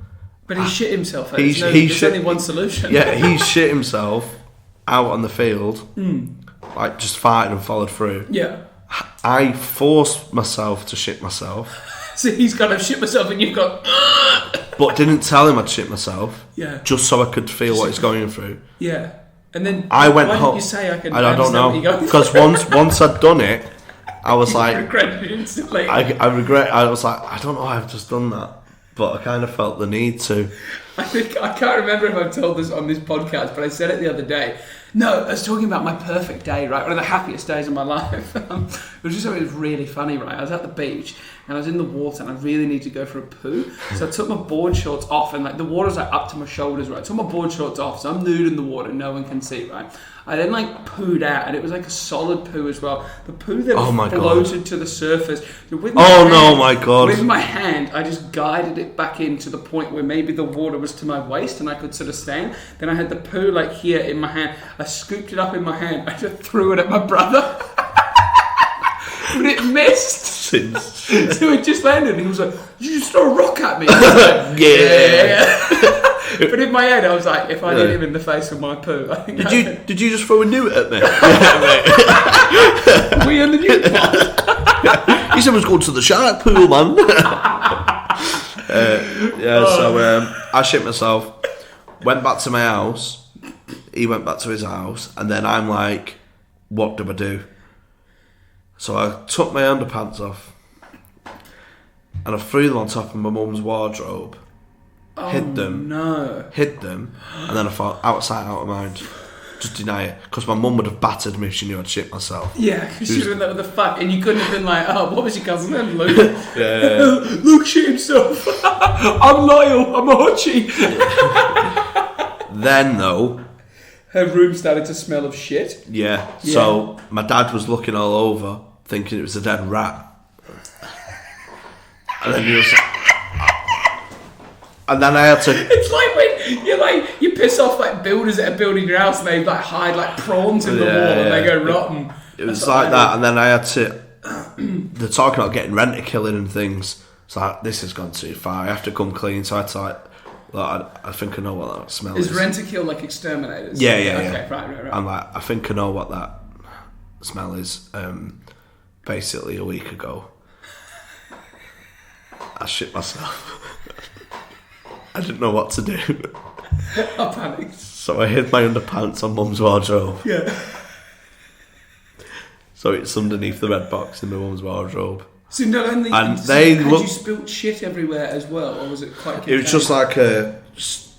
But he shit himself. There's only one solution. Yeah, he shit himself out on the field, like just fighting and followed through. Yeah. I forced myself to shit myself. So he's gone, I've shit myself, and you've gone. But didn't tell him I'd shit myself. Yeah. Just so I could feel what he's going through. Yeah. And then I went why home. didn't you say I don't know. Because once I'd done it, I was like, regretted it instantly. I regret. I was like, I don't know why I've just done that, but I kind of felt the need to. I can't remember if I've told this on this podcast, but I said it the other day. No, I was talking about my perfect day, right? One of the happiest days of my life. It was just something that was really funny, right? I was at the beach and I was in the water and I really needed to go for a poo. So I took my board shorts off and like the water was like up to my shoulders, right? I took my board shorts off, so I'm nude in the water, no one can see, right? I then like pooed out and it was like a solid poo as well. The poo then floated to the surface. So with my God. With my hand, I just guided it back in to the point where maybe the water was to my waist and I could sort of stand. Then I had the poo like here in my hand. I scooped it up in my hand. I just threw it at my brother. But it missed. So it just landed and he was like, you just throw a rock at me. I was like, yeah. But in my head, I was like, if I hit him in the face with my poo, I think Did you just throw a newt at me? We in the newt pod. He said was going to the shark pool, man. So I shit myself. Went back to my house. He went back to his house, and then I'm like, what do I do? So I took my underpants off, and I threw them on top of my mum's wardrobe. Hid them, and then I thought, outside, out of mind. Just deny it, because my mum would have battered me if she knew I'd shit myself. Yeah, because she would have been like, what the fuck? And you couldn't have been like, oh, what was your cousin's name? Luke. Luke shit himself. I'm loyal, I'm a hutchie. Then, though... Her room started to smell of shit. Yeah, so my dad was looking all over, thinking it was a dead rat. And then he was like... And then I had to... It's like when you piss off like builders that are building your house and they like hide like prawns in the wall and they go rotten. It was like that, and then I had to... They're talking about getting rent-a-killing and things. It's like, this has gone too far. I have to come clean, so I had to like... I think I know what that smell is. Is rent-a-kill like exterminators? Yeah. Okay, right. I'm like, I think I know what that smell is. Basically, a week ago, I shit myself. I didn't know what to do. I panicked. So I hid my underpants on mum's wardrobe. Yeah. So it's underneath the red box in my mum's wardrobe. So not only and you spilt shit everywhere as well, or was it quite contained? It was just like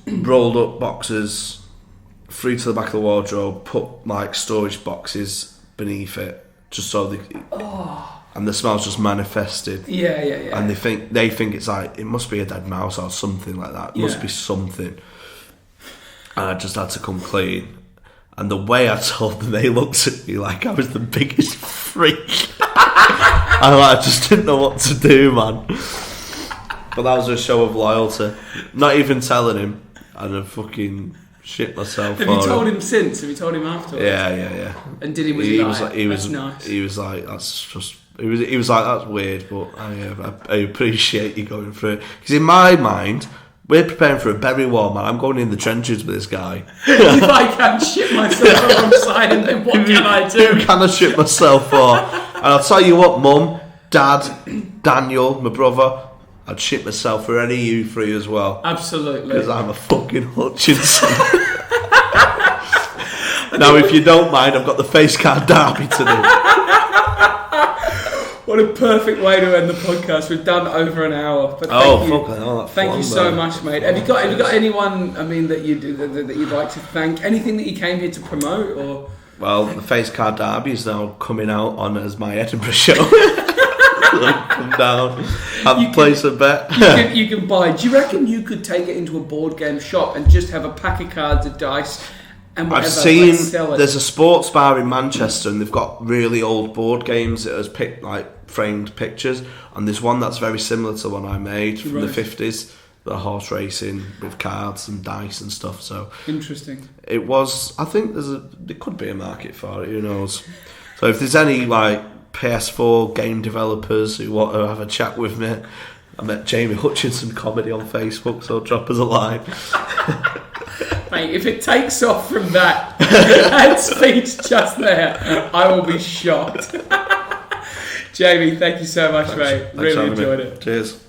rolled up boxes through to the back of the wardrobe, put like storage boxes beneath it, just so they... And the smell's just manifested. Yeah. And they think it's like, it must be a dead mouse or something like that. It must be something. And I just had to come clean. And the way I told them, they looked at me like I was the biggest freak. I just didn't know what to do, man. But that was a show of loyalty. Not even telling him. And I fucking shit myself. Have you told him since? Have you told him afterwards? Yeah. And did he? That's nice. He was like, that's just. He was like, that's weird, but I appreciate you going through it. Because in my mind, we're preparing for a berry war, man. I'm going in the trenches with this guy. If I can't shit myself alongside him, then what can I do? Who can I shit myself for? And I'll tell you what, Mum, Dad, Daniel, my brother, I'd shit myself for any of you three as well. Absolutely. Because I'm a fucking Hutchinson. Now, if you don't mind, I've got the face card derby to do. What a perfect way to end the podcast. We've done over an hour. But thank you so much, mate. Have you got anyone? I mean, that you'd like to thank? Anything that you came here to promote, or? Well, the face card derby is now coming out on as my Edinburgh show. Come down, place a bet. You can buy. Do you reckon you could take it into a board game shop and just have a pack of cards, a dice? I've seen there's a sports bar in Manchester and they've got really old board games that has picked like framed pictures, and there's one that's very similar to the one I made from the 50s, the horse racing with cards and dice and stuff. So interesting. It was. I think there could be a market for it. Who knows? So if there's any like PS4 game developers who want to have a chat with me, I met Jamie Hutchinson Comedy on Facebook, so drop us a line. Mate, if it takes off from that speech just there, I will be shocked. Jamie, thank you so much, mate. Thanks for Really having me. enjoyed it. Cheers.